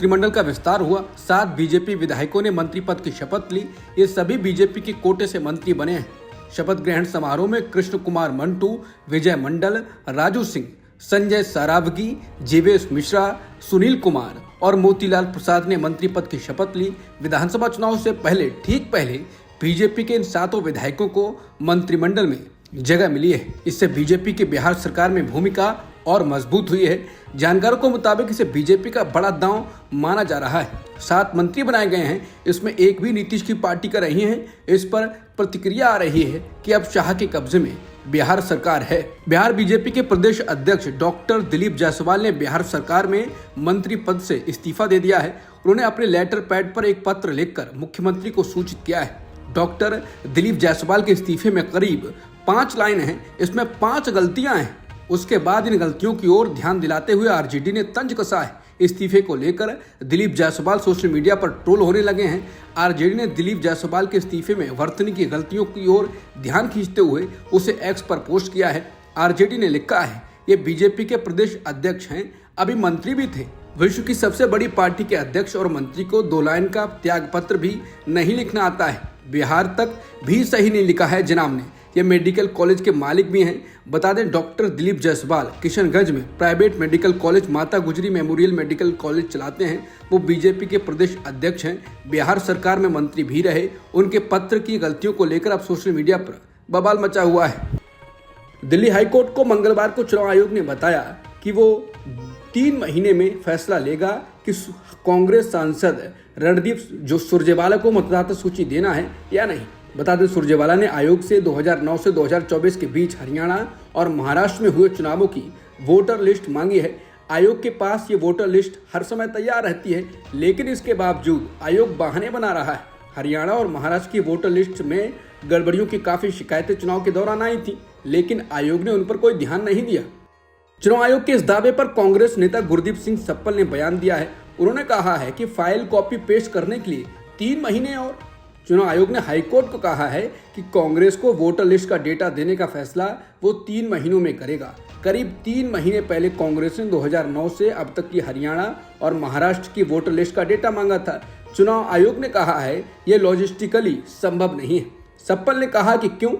मंत्रिमंडल का विस्तार हुआ। 7 बीजेपी विधायकों ने मंत्री पद की शपथ ली। ये सभी बीजेपी के कोटे से मंत्री बने हैं। शपथ ग्रहण समारोह में कृष्ण कुमार मंटू, विजय मंडल, राजू सिंह, संजय सरावगी, जीवेश मिश्रा, सुनील कुमार और मोतीलाल प्रसाद ने मंत्री पद की शपथ ली। विधानसभा चुनाव से ठीक पहले बीजेपी के इन 7 विधायकों को मंत्रिमंडल में जगह मिली है। इससे बीजेपी की बिहार सरकार में भूमिका और मजबूत हुई है। जानकारों के मुताबिक इसे बीजेपी का बड़ा दांव माना जा रहा है। 7 मंत्री बनाए गए हैं, इसमें एक भी नीतीश की पार्टी का नहीं है। इस पर प्रतिक्रिया आ रही है कि अब शाह के कब्जे में बिहार सरकार है। बिहार बीजेपी के प्रदेश अध्यक्ष डॉक्टर दिलीप जायसवाल ने बिहार सरकार में मंत्री पद से इस्तीफा दे दिया है। उन्होंने अपने लेटर पैड पर एक पत्र लिखकर मुख्यमंत्री को सूचित किया है। डॉक्टर दिलीप जायसवाल के इस्तीफे में करीब 5 लाइन हैं, इसमें 5 गलतियां हैं। उसके बाद इन गलतियों की ओर ध्यान दिलाते हुए आरजेडी ने तंज कसा है। इस्तीफे को लेकर दिलीप जायसवाल सोशल मीडिया पर ट्रोल होने लगे हैं। आरजेडी ने दिलीप जायसवाल के इस्तीफे में वर्तनी की गलतियों की ओर ध्यान खींचते हुए उसे एक्स पर पोस्ट किया है। आरजेडी ने लिखा है, ये बीजेपी के प्रदेश अध्यक्ष हैं, अभी मंत्री भी थे। विश्व की सबसे बड़ी पार्टी के अध्यक्ष और मंत्री को 2 लाइन का त्याग पत्र भी नहीं लिखना आता है। बिहार तक भी सही नहीं लिखा है जनाब ने। ये मेडिकल कॉलेज के मालिक भी हैं। बता दें, डॉक्टर दिलीप जायसवाल किशनगंज में प्राइवेट मेडिकल कॉलेज माता गुजरी मेमोरियल मेडिकल कॉलेज चलाते हैं। वो बीजेपी के प्रदेश अध्यक्ष हैं, बिहार सरकार में मंत्री भी रहे। उनके पत्र की गलतियों को लेकर अब सोशल मीडिया पर बवाल मचा हुआ है। दिल्ली हाईकोर्ट को मंगलवार को चुनाव आयोग ने बताया कि वो 3 महीने में फैसला लेगा कि कांग्रेस सांसद रणदीप सुरजेवाला को मतदाता सूची देना है या नहीं। बता दें, सुरजेवाला ने आयोग से 2009 से 2024 के बीच हरियाणा और महाराष्ट्र में हुए चुनावों की वोटर लिस्ट मांगी है। आयोग के पास ये वोटर लिस्ट हर समय तैयार रहती है, लेकिन इसके बावजूद आयोग बहाने बना रहा है। हरियाणा और महाराष्ट्र की वोटर लिस्ट में गड़बड़ियों की काफी शिकायतें चुनाव के दौरान आई थी, लेकिन आयोग ने उन पर कोई ध्यान नहीं दिया। चुनाव आयोग के इस दावे पर कांग्रेस नेता गुरदीप सिंह सप्पल ने बयान दिया है। उन्होंने कहा है कि फाइल कॉपी पेस्ट करने के लिए 3 महीने और चुनाव आयोग ने हाईकोर्ट को कहा है कि कांग्रेस को वोटर लिस्ट का डेटा देने का फैसला वो 3 महीनों में करेगा। करीब 3 महीने पहले कांग्रेस ने 2009 से अब तक की हरियाणा और महाराष्ट्र की वोटर लिस्ट का डेटा मांगा था। चुनाव आयोग ने कहा है ये लॉजिस्टिकली संभव नहीं है। सप्पल ने कहा कि क्यों,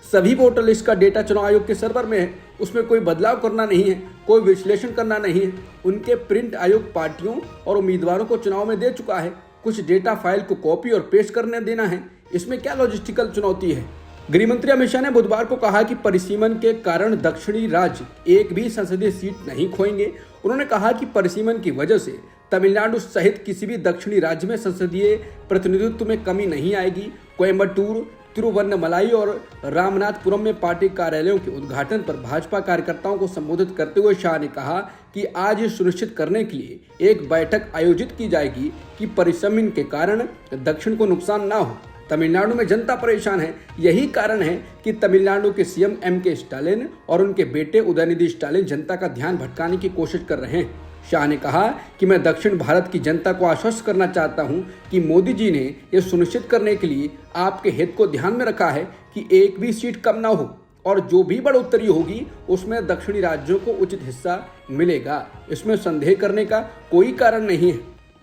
सभी वोटर लिस्ट का डेटा चुनाव आयोग के सर्वर में है, उसमें कोई बदलाव करना नहीं है, कोई विश्लेषण करना नहीं है। उनके प्रिंट आयोग पार्टियों और उम्मीदवारों को चुनाव में दे चुका है। कुछ डेटा फाइल को कॉपी और पेस्ट करने देना है, इसमें क्या लॉजिस्टिकल चुनौती है। गृह मंत्री अमित शाह ने बुधवार को कहा कि परिसीमन के कारण दक्षिणी राज्य एक भी संसदीय सीट नहीं खोएंगे। उन्होंने कहा कि परिसीमन की वजह से तमिलनाडु सहित किसी भी दक्षिणी राज्य में संसदीय प्रतिनिधित्व में कमी नहीं आएगी। कोयम्बटूर, तिरुवन्नमलाई और रामनाथपुरम में पार्टी कार्यालयों के उद्घाटन पर भाजपा कार्यकर्ताओं को संबोधित करते हुए शाह ने कहा कि आज ये सुनिश्चित करने के लिए एक बैठक आयोजित की जाएगी कि परिसीमन के कारण दक्षिण को नुकसान ना हो। तमिलनाडु में जनता परेशान है, यही कारण है कि तमिलनाडु के सीएम एम.के. स्टालिन और उनके बेटे उदयनिधि स्टालिन जनता का ध्यान भटकाने की कोशिश कर रहे हैं। शाह ने कहा कि मैं दक्षिण भारत की जनता को आश्वस्त करना चाहता हूं कि मोदी जी ने यह सुनिश्चित करने के लिए आपके हित को ध्यान में रखा है कि एक भी सीट कम ना हो और जो भी बढ़ोतरी होगी उसमें दक्षिणी राज्यों को उचित हिस्सा मिलेगा। इसमें संदेह करने का कोई कारण नहीं है।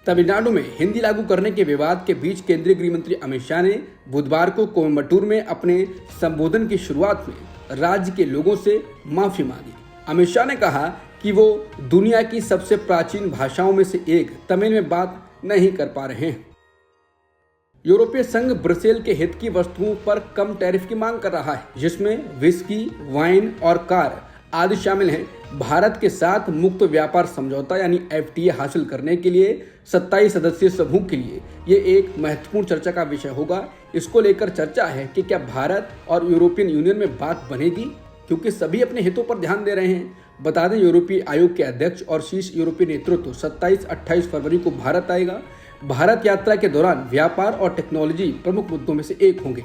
तमिलनाडु में हिंदी लागू करने के विवाद के बीच केंद्रीय गृह मंत्री अमित शाह ने बुधवार को कोयम्बटूर में अपने संबोधन की शुरुआत में राज्य के लोगों से माफी मांगी। अमित शाह ने कहा कि वो दुनिया की सबसे प्राचीन भाषाओं में से एक तमिल में बात नहीं कर पा रहे हैं। यूरोपीय संघ ब्रसेल के हित की वस्तुओं पर कम टैरिफ की मांग कर रहा है, जिसमें विस्की, वाइन और कार आदि शामिल हैं। भारत के साथ मुक्त व्यापार समझौता यानी FTA हासिल करने के लिए 27 सदस्यीय समूह के लिए ये एक महत्वपूर्ण चर्चा का विषय होगा। इसको लेकर चर्चा है कि क्या भारत और यूरोपियन यूनियन में बात बनेगी, क्योंकि सभी अपने हितों पर ध्यान दे रहे हैं। बता दें, यूरोपीय आयोग के अध्यक्ष और शीर्ष यूरोपीय नेतृत्व 27-28 फरवरी को भारत आएगा। भारत यात्रा के दौरान व्यापार और टेक्नोलॉजी प्रमुख मुद्दों में से एक होंगे।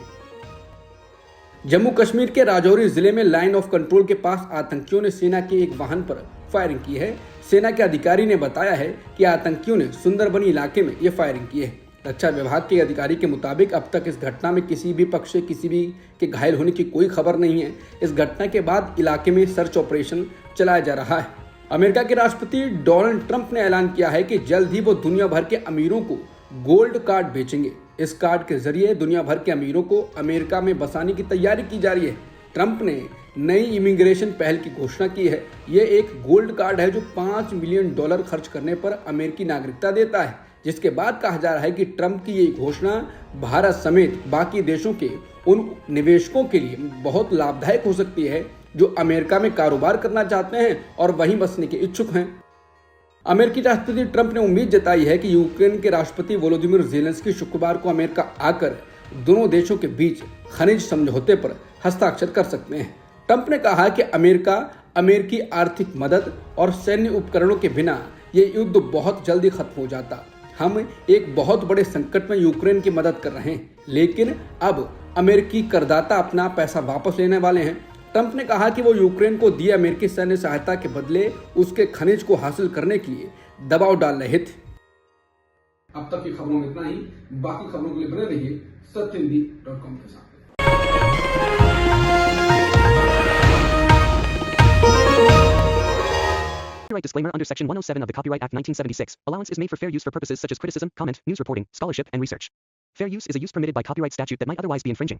जम्मू कश्मीर के राजौरी जिले में लाइन ऑफ कंट्रोल के पास आतंकियों ने सेना के एक वाहन पर फायरिंग की है। सेना के अधिकारी ने बताया है कि आतंकियों ने सुंदरबनी इलाके में ये फायरिंग की है। रक्षा विभाग के अधिकारी के मुताबिक अब तक इस घटना में किसी भी पक्ष से किसी भी के घायल होने की कोई खबर नहीं है। इस घटना के बाद इलाके में सर्च ऑपरेशन चलाया जा रहा है। अमेरिका के राष्ट्रपति डोनाल्ड ट्रंप ने ऐलान किया है कि जल्द ही वो दुनिया भर के अमीरों को गोल्ड कार्ड बेचेंगे। इस कार्ड के जरिए दुनिया भर के अमीरों को अमेरिका में बसाने की तैयारी की जा रही है। ट्रंप ने नई इमिग्रेशन पहल की घोषणा की है। ये एक गोल्ड कार्ड है जो $5 मिलियन खर्च करने पर अमेरिकी नागरिकता देता है, जिसके बाद कहा जा रहा है कि ट्रंप की ये घोषणा भारत समेत बाकी देशों के उन निवेशकों के लिए बहुत लाभदायक हो सकती है जो अमेरिका में कारोबार करना चाहते हैं और वहीं बसने के इच्छुक हैं। अमेरिकी राष्ट्रपति ट्रंप ने उम्मीद जताई है कि यूक्रेन के राष्ट्रपति वोलोदिमीर ज़ेलेंस्की शुक्रवार को अमेरिका आकर दोनों देशों के बीच खनिज समझौते पर हस्ताक्षर कर सकते हैं। ट्रंप ने कहा कि अमेरिकी आर्थिक मदद और सैन्य उपकरणों के बिना ये युद्ध बहुत जल्दी खत्म हो जाता। हम एक बहुत बड़े संकट में यूक्रेन की मदद कर रहे हैं, लेकिन अब अमेरिकी करदाता अपना पैसा वापस लेने वाले हैं। ट्रंप ने कहा कि वो यूक्रेन को दिए अमेरिकी सैन्य सहायता के बदले उसके खनिज को हासिल करने के लिए दबाव डाल रहे थे। अब तक की खबरों में इतना ही। बाकी खबरों के लिए बने रहिए सत्यहिंदी.com के साथ। Copyright disclaimer under Section 107 of the Copyright Act 1976. Allowance is made for fair use for purposes such as criticism, comment, news reporting, scholarship, and research. Fair use is a use permitted by copyright statute that might otherwise be infringing.